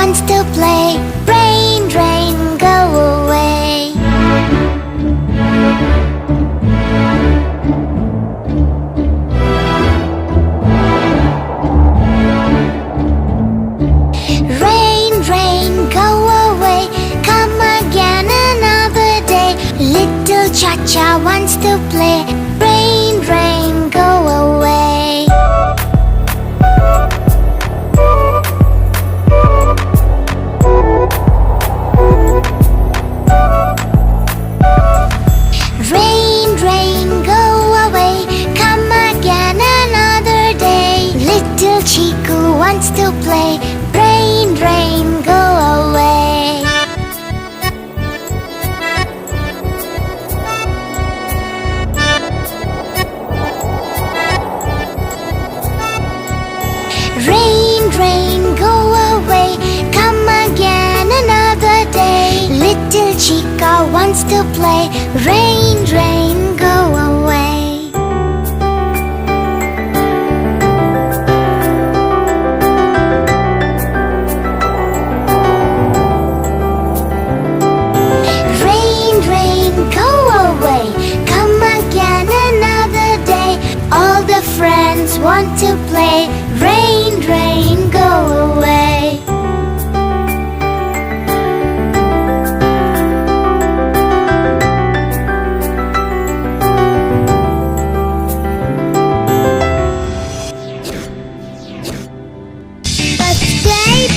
wants to play. Rain, rain, go away. Rain, rain, go away. Come again another day. Little Cha-Cha wants to play. Rain, rain, go away. Rain, rain, go away. Come again another day. Little Chiku wants to play. Rain, rain, go away. Rain, rain, go away. Come again another day. Little Chica wants to play. Rain, rain, go away. Rain, rain, go away. Come again another day. All the friends want to play. Rain, rain, go away. Subscribe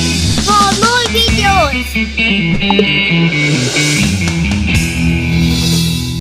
for more videos.